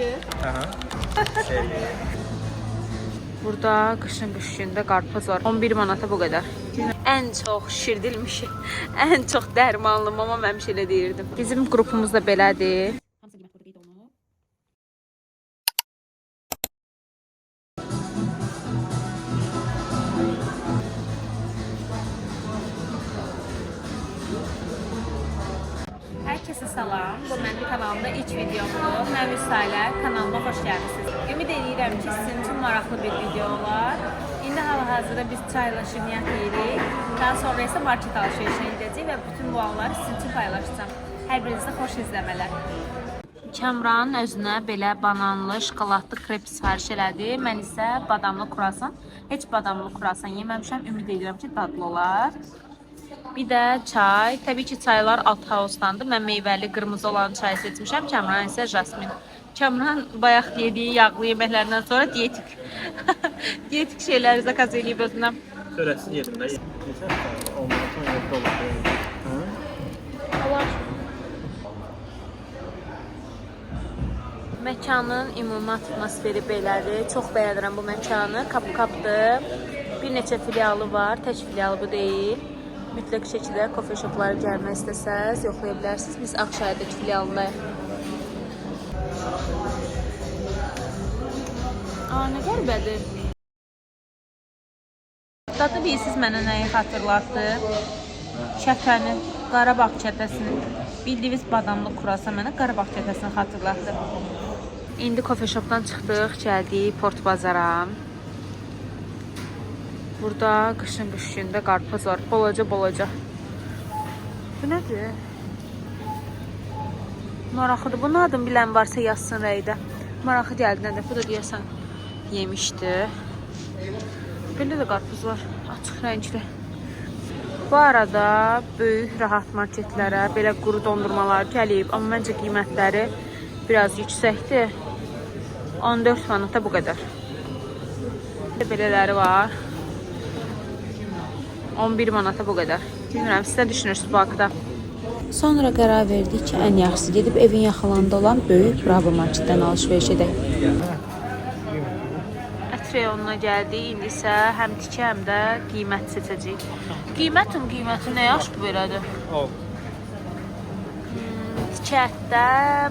Yakışır. Aha. Burada qışın qış günündə qarpız var. 11 manata bu qədər. Ən çox şişirdilmiş, ən çox dərmanlı mama həmişə elə deyirdim. Bizim qrupumuz da belədir. Herkese salam. Bu mənim kanalımda ilk videomdur. Mən Vüsailə, kanalıma xoş gəldiniz. Ümid edirəm ki, sizin üçün maraqlı bir video olar. İndi hal-hazırda biz çayla niyyət edirik. Daha sonra isə market alışverişinə gedəcəyik və bütün bu anları sizin üçün paylaşacağım. Hər birinizə xoş izləmələr. Kəmran özünə belə bananlı, şokoladlı krep sifariş elədi. Mən isə badamlı kruasan. Heç badamlı kruasan yeməmişəm. Ümid edirəm ki, dadlı olar. Bir də çay. Təbii ki, çaylar Alt House-dandır. Mən meyvəli, qırmızı olan çay seçmişəm. Kəmran isə jasmin. Kəmran bayaq yediyi yağlı yeməklərdən sonra dietik şeyləri zakaz eləyib özünə. Sörəsiz yerində. Məkanın ümumi atmosferi belədir. Çox bəyənirəm bu məkanı. Qap-qapdır. Bir neçə filialı var. Tək filialı bu deyil. Mütləq şəkildə kofe shoplara gəlmək istəsəz yoxlaya bilərsiniz. Biz Ağşəhərdəki filialındayıq. Nə qəribədir. Dadı bilirsiniz mənə nəyi xatırlatdı? Çətəni, Qarabağ çətəsini. Bildiyiniz badamlı kruasan mənə Qarabağ çətəsini xatırlatdı. İndi kofe shopdan çıxdıq, gəldik Port Bazara. Burada qışın qış günündə qarpız var. Bolaca. Bu nədir? Maraqlıdır. Bunun adını bilən varsa yazsın rəydə. Maraqlı gəldi nədir? Bu da deyəsən yemişdi. Belə də qarpız var. Açıq rəngli. Bu arada böyük rahat marketlərə belə quru dondurmalar gəlib. Amma məncə qiymətləri biraz yüksəkdir. 14 manata bu qədər. Belələri var. 11 manata bu qədər. Bilmirəm, siz nə düşünürsünüz bu haqda? Sonra qərar verdik ki, ən yaxşısı gedib evin yaxınlığında olan böyük Bravo marketdən alış-veriş edək. Ət reyonuna gəldik. İndi isə həm tikə, həm də qiymət seçəcəyik. Qiymət nə yaxşı bu belədir? Tikə ətdə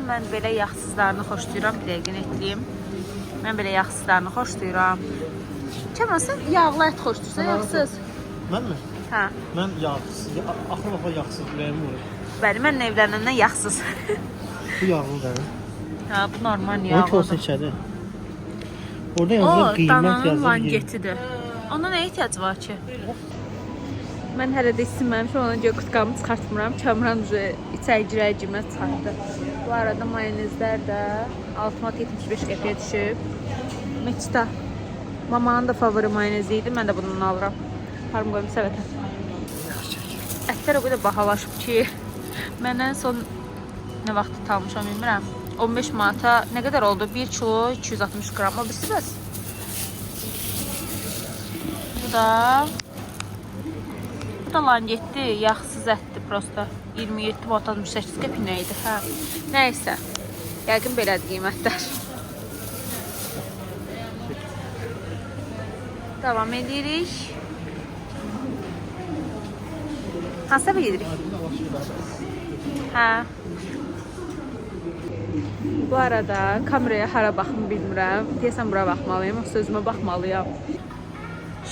mən belə yağsızlarını xoşlayıram. Bir dəqiqə netliyim. Mən belə yağsızlarını xoşlayıram. Kəmran, sən yağlı ət xoşlayırsan, yağsız? Mən mi? Hə. Mən yağsız, axır vaxtlar yağsız ürəyim vurur. Bəli, mən evlənəndən yağsız. Bu yağlı dərin. Hə, bu normal yağlıdır. 12 olsa içədir. Orada yazılır, qiymət yazılır. Dananın langetidir. Ona nə ehtiyac var ki? Mən hələ də isinməmişəm, ona görə qutqamı çıxartmıram. Kəmran içəri girər-girməz çıxartdı. Bu arada mayonezlər də 6.75 qəpiyə düşüb. Meçita. Mamanın da favori mayonezi idi. Mən də bundan alıram. Parım qoyum səvətə. Ətlər o qədər bahalaşıb ki, mən ən son nə vaxt almışam bilmirəm. 15 manata nə qədər oldu? 1 kilo 260 qram. O bilirsiniz? Bu da langetdir, yağsız ətdir prosta. 27.68 qəpinə idi. Hə. Nəysə. Yəqin belədir qiymətlər. Davam edirik. Hansısa bilirik. Hə. Bu arada kameraya hara baxım bilmirəm. Deyəsən bura baxmalıyım, yoxsa özümə baxmalıyam.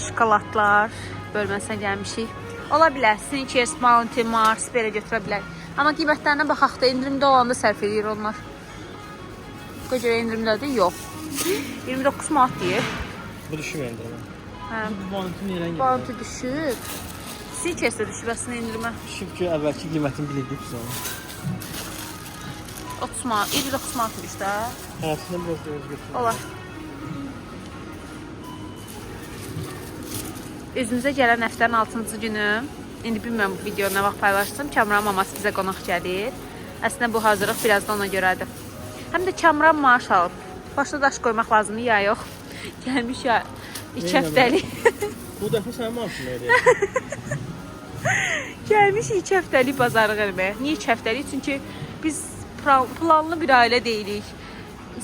Şokoladlar bölməsinə gəlmişik. Ola bilər, Snickers, Bounty, Mars belə götürə bilər. Amma qiymətlərinə baxaq da indirimdə olanda sərf edir onlar. Bu görə indirimdədir? Yox. 29 manat deyir. Bu düşüb endirimə. Hə. Bounty nereye gidiyor? Bounty düşüb. Snickers də düşüb əslində indirimə. Düşüb ki, əvvəlki qiymətini bilirdik biz onu. 30 manat, 29 manatmış da. Həyatından biraz da öz götürür. Olar. Özümüzə gələn həftənin 6-cı günü. İndi bilmirəm bu video nə vaxt paylaşdım. Kəmran maması bizə qonaq gəlir. Əslində bu hazırlıq biraz da ona görədir. Həm də Kəmran maaş alıb. Başına daş qoymaq lazımdır ya yox. Gəlmiş ya 2 həftəlik. Bu dəfə sənin maaşın neydi? Gəlmiş 2 həftəlik bazarlıq eləməyə. Niyə 2 həftəlik? Çünki biz planlı bir ailə deyilik.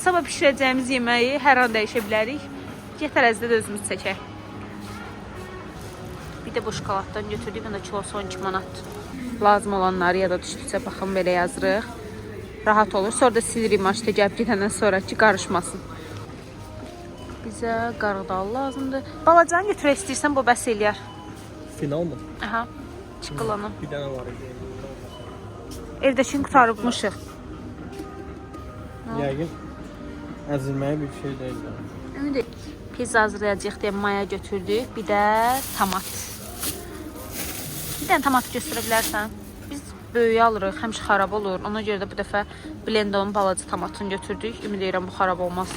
sabah bişirəcəyimiz yeməyi hər an dəyişə bilərik. Yetərəzdə də özümüz çəkək. Bir də bu şokoladdan götürdük. Bunda kilosu 12 manat. Lazım olanları ya da düşdükcə baxın belə yazırıq. Rahat olur. Sonra da silirik maçda gəlib gedəndən sonra ki, qarışmasın. Bizə qarğıdalı lazımdır. Balacanı götürək istəyirsən, bu bəs eləyər. Final mı? Aha, çikolonu. Bir dənə var idi. Evdəkini qutarıbmışıq. Yəqin əzilməyə bir şey deyil. İndi pizza hazırlayacağıq deyə maya götürdük. Bir də tomat. Bir dənə tomat göstərə bilərsən. Biz böyüyü alırıq, həmişə xarab olur. Ona görə də bu dəfə blendonun balaca tomatını götürdük. Ümid edirəm bu xarab olmaz.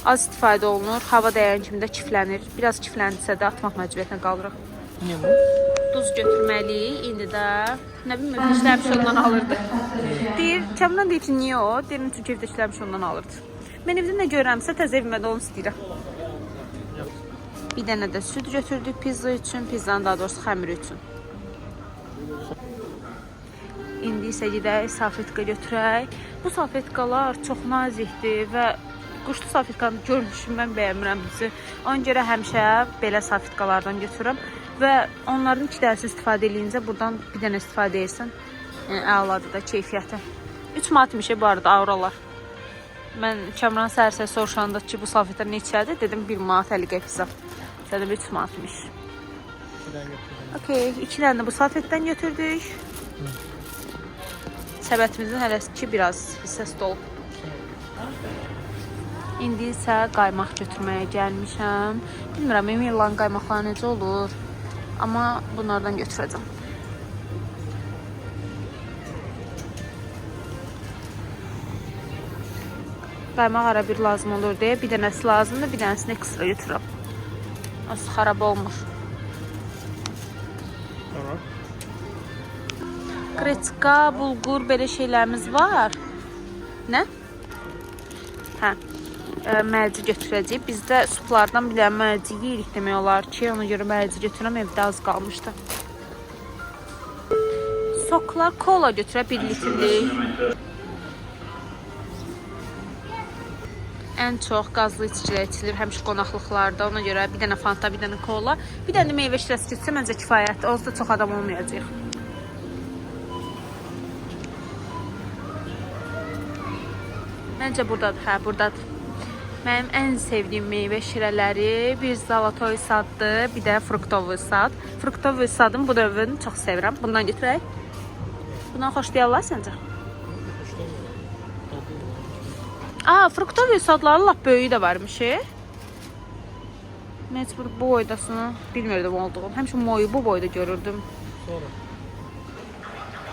Az istifadə olunur. Hava dəyən kimi də kiflənir. Biraz kifləndirsə də atmaq məcburiyyətinə qalırıq. Niyə bu? Duz götürməliyik. İndi də nə bilmə, evdəkilərmiş ondan alırdı. Deyir, Kəmran deyir ki, niyə o? Deyirəm, çünki evdəkilərmiş ondan alırdı. Mən evdə nə görəmsə təzə evimə də onu istəyirəm. Bir dənə də süd götürdük pizza üçün, pizzanın daha doğrusu xəmiri üçün. İndi isə gedək salfetka götürək. Bu salfetkalar çox nazikdir və quşlu salfetkanın görünüşünü mən bəyənmirəm bizi. Ona görə həmişə belə salfetkalardan götürürəm və onların 2 dənəsi istifadə edincə buradan bir dənə istifadə edirsən. Əladır da keyfiyyəti. 3 manatmış bu arada avrolar. Mən Kəmran səhər soruşanda ki, bu salfetlər neçədir? Dedim 1 manat 50 qəpik. Dedim 3 manatmış. Okey, 2 dənə də bu salfetdən götürdük. Səbətimizin hələsi biraz hissəsi dolub. İndi isə qaymaq götürməyə gəlmişəm. Bilmirəm, Emilan qaymaqlar necə olur. Amma bunlardan götürəcəm. Qaymaq ara bir lazım olur deyə bir dənəsi lazımdır, bir dənəsini ekstra götürürəm. Nasıl xarab olmur. Kreçka, bulgur, belə şeylərimiz var. Nə? Hə, mərci götürəcəyik. Bizdə suplardan bir dənə mərci yeyirik demək olar ki, ona görə mərci götürəm, evdə az qalmışdı. Soklar, kola götürə 1 litrlik. Ən çox qazlı içkilər içilir, həmişə qonaqlıqlarda. Ona görə bir dənə fanta, bir dənə kola, bir dənə meyvə şirəsi getsə məncə kifayətdir. Onsuz da çox adam olmayacaq. Məncə buradadır, hə, buradadır. Mənim ən sevdiyim meyvə şirələri bir zalatoy saddır, bir də fruktovoy sad. Fruktovoy sadın bu növünü çox sevirəm. Bundan götürək. Bundan xoşlayarlar səncə? Fruktovoy sadları lap böyüyü də varmış. Məcbur bu boydasını bilmirdim olduğunu. Həmişə moyu bu boyda görürdüm. Sonra.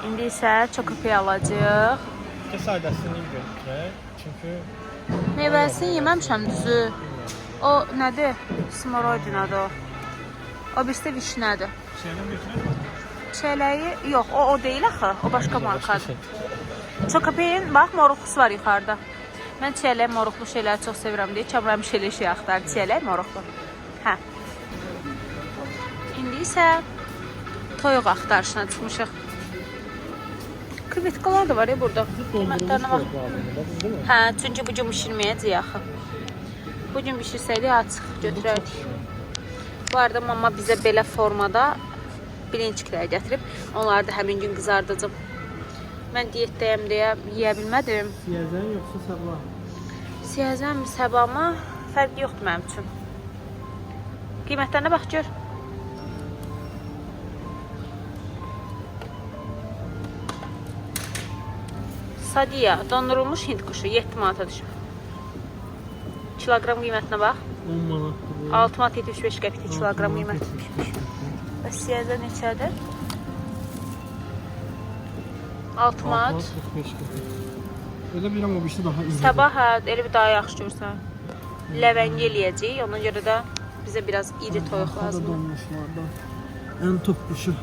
İndi isə çokopey alacağıq. Saydasını götürək. Çünki meyvəsini yeməmişəm düzü. O nədir? Smoroidinadır o. O birisi də vişnədir. şeydən götürək. Çələyi yox, o deyil axı. O başqa markadır. Çokopeyin bax moruqlusu var yuxarıda. Mən çiyələk, moruqlu şeyləri çox sevirəm deyə Kəmran bir şey axtardı. Çiyələk, moruqlu. Hə. İndi isə toyuq axtarışına çıxmışıq. Krevetkalar da var ya burada. Qiymətlərinə bax. Hə, çünki bu gün bişirməyəcəyik axı. Bu gün bişirsəydik açıq götürərdik. Bu arada mama bizə belə formada bilinçiklər gətirib. Onları da həmin gün qızardacağım. Mən diyetdəyəm deyə yeyə bilmədim. Siyəzən yoxsa sabah? Siyəzən mi, səbama fərqi yoxdur mənim üçün. Qiymətlərinə bax, gör. Sadiya, dondurulmuş hind quşu 7 manata düşür. Kiloqram qiymətinə bax. 10 manat. 6 manat 75 qəpikdir kiloqram qiyməti. Bəs siyəzə neçədir? 6 manat. Elə bilirəm o birisi daha iyi. Sabah hə, elə bir daha yaxşı görsən. Ləvəngi eləyəcəyik, ona görə də bizə biraz iri toyuq lazımdır. Ən top quşu.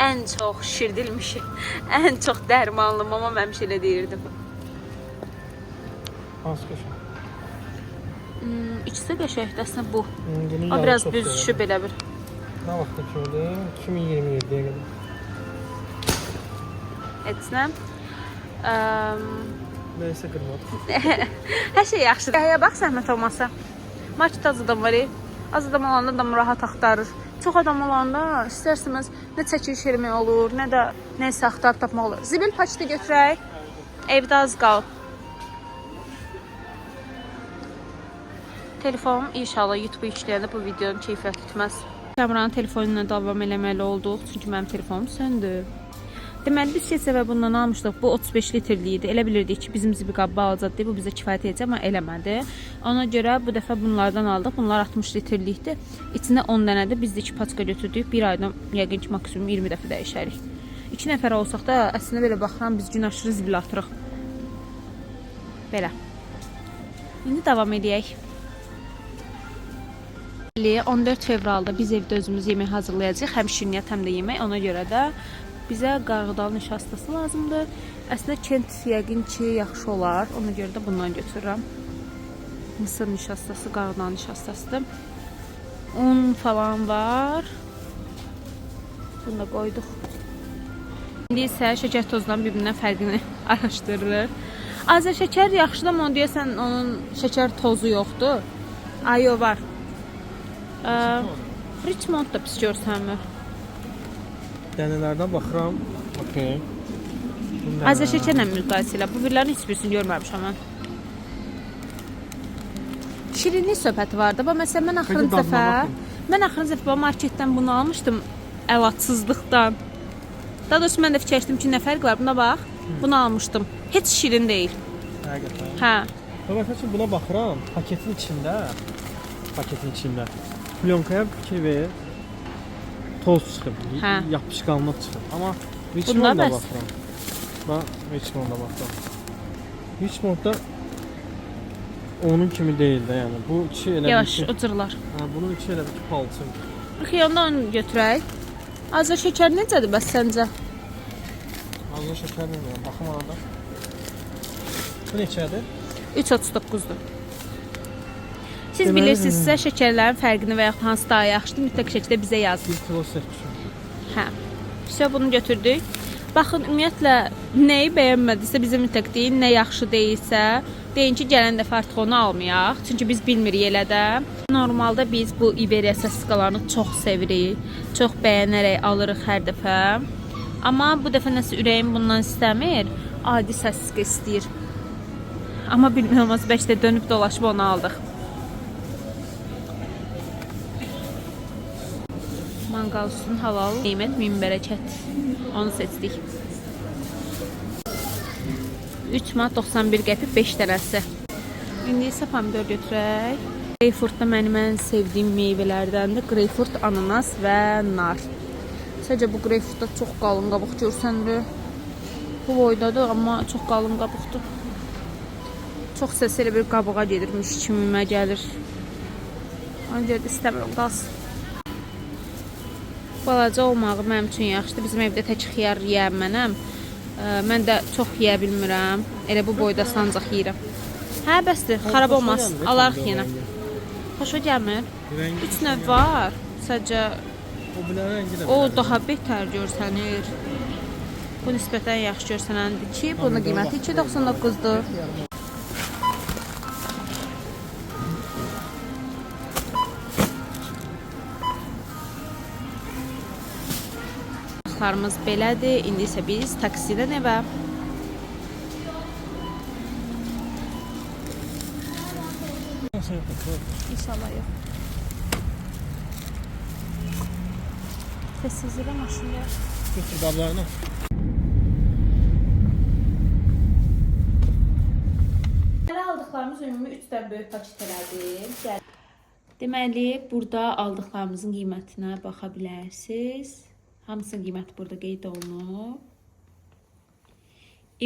Ən çox şişirdilmişi, ən çox dərmanlı mama həmişə elə deyirdim. Hansı quşu? İkisi də qəşəngdir əslində bu. O biraz büzüşüb elə bir. Nə vaxtda gördü? 2027-yə qədər. Etsinəm. Nəysə qırmadı. Hər şey yaxşıdır. Həyə bax, zəhmət olmasa. Marketdə az adam var. Az adam olanda adam rahat axtarır. Çox adam olanda istərsiniz nə çəkiliş eləmək olur, nə də nəsə axtarıb tapmaq olur. Zibil paçeti götürək. Evdə az qalıb. Telefonum inşallah YouTube yükləyəndə bu videonun keyfiyyət tutmaz. Kamranın telefonu ilə davam eləməli olduq, çünki mənim telefonum söndü. Deməli, biz keçə və bundan almışdıq. Bu 35 litrli idi. Elə bilirdik ki, bizim zibil qabı alacaqdı. Bu bizə kifayət edəcək, amma eləmədi. Ona görə bu dəfə bunlardan aldıq. Bunlar 60 litrlikdir. İçində 10 dənədir. Biz də 2 paçka götürdük. Bir ayda yəqin ki, maksimum 20 dəfə dəyişərik. 2 nəfər olsaq da, əslində belə baxıram, biz gün aşırı zibil atırıq. Belə. İndi davam edək. 14 fevralda biz evdə özümüz yemək hazırlayacağıq. Həm şirniyyat, həm də yemək. Ona görə də bizə qarğıdal nişastası lazımdır. Əslində kent yəqin ki, yaxşı olar. Ona görə də bundan götürürəm. Mısır nişastası, qarğıdal nişastasıdır. Un falan var. Bunu da qoyduq. İndi isə şəkər tozdan bir-birindən fərqini araşdırırıq. Azər şəkər yaxşıdır, amma deyəsən onun şəkər tozu yoxdur. Ayo var. Richmond da pis görsənmir. Dənələrdən baxıram. Okey. Azər şəkərlə müqayisə ilə bu birilərin heç birisini görməmişəm mən. Şirinlik söhbəti vardı. Məsələn, mən axırıncı dəfə marketdən bunu almışdım əlacsızlıqdan. Daha doğrusu mən də fikirləşdim ki, nə fərq var? Buna bax. Bunu almışdım. Heç şirin deyil. Həqiqətən. Hə. Məsələn, buna baxıram. Paketin içində. Plonkaya fikir ver. Toz çıxıb, yapışqanlıq çıxıb. Amma Richmondda baxıram. Bax, Richmondda baxıram. Richmondda onun kimi deyil də, yəni. Bu içi elə yavaş, ucurlar. Hə, bunun içi elə bir palçın. Xiyonda onu götürək. Azər şəkər necədir bəs səncə? Azər şəkər bilmirəm, baxım arada. Bu neçədir? 3.39-dur. Siz bilirsinizsə şəkərlərin fərqini və yaxud hansı daha yaxşıdır, mütləq şəkildə bizə yazın. 1 kilo seçmişəm. Hə. Sonra bunu götürdük. Baxın, ümumiyyətlə nəyi bəyənmədiysə bizə mütləq deyin, nə yaxşı deyilsə, deyin ki, gələn dəfə artıq onu almayaq. Çünki biz bilmirik elə də. Normalda biz bu İberia sasikalarını çox sevirik. Çox bəyənərək alırıq hər dəfə. Amma bu dəfə nəsə ürəyim bundan istəmir. Adi sasika istəyir. Amma bilmirəm, bəlkə də dönüb dolaşıb onu aldıq. Mangal üstün halal, qiymət min bərəkət. Onu seçdik. 3 manat 91 qəpik 5 dənəsi. İndi isə pomidor götürək. Greyfurt da mənim ən sevdiyim meyvələrdəndir. Greyfurt, ananas və nar. Sadəcə bu greyfurtda çox qalın qabıq görsənir. Bu boydadır, amma çox qalın qabıqdır. Çox səs elə bir qabığa gedirmiş kimimə gəlir. Ona görə də istəmirəm qalsın. Balaca olmağı mənim üçün yaxşıdır. Bizim evdə tək xiyar yeyəm mənəm. Mən də çox yeyə bilmirəm. Elə bu boyda sancaq yeyirəm. Hə, bəsdir. Xarab olmaz. Alarıq yenə. Xoşa gəlmir. 3 növ var. Sadəcə o daha betər görsənir. Bu nisbətən yaxşı görsənəndir ki, bunun qiyməti 2.99-dur. Baxlarımız belədir. İndi isə biz taksidən evə. İnşallah yox. Səssizliklə maşında. Götür qablarını. Aldıqlarımız ümumi 3-dən böyük paketlərdir. Deməli, burada aldıqlarımızın qiymətinə baxa bilərsiniz. Hamısının qiyməti burada qeyd olunub.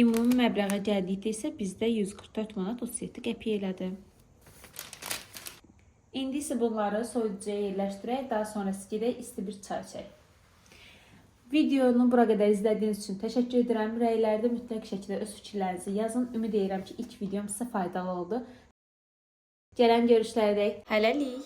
Ümumi məbləğə gəldikdə isə bizdə 144 manat 37 qəpik elədi. İndi isə bunları soyuducuya yerləşdirək, daha sonrası gedək isti bir çay çək. Videonu bura qədər izlədiyiniz üçün təşəkkür edirəm. Rəylərdə mütləq şəkildə öz fikirlərinizi yazın. Ümid edirəm ki, ilk videom sizə faydalı oldu. Gələn görüşlərə dək hələlik.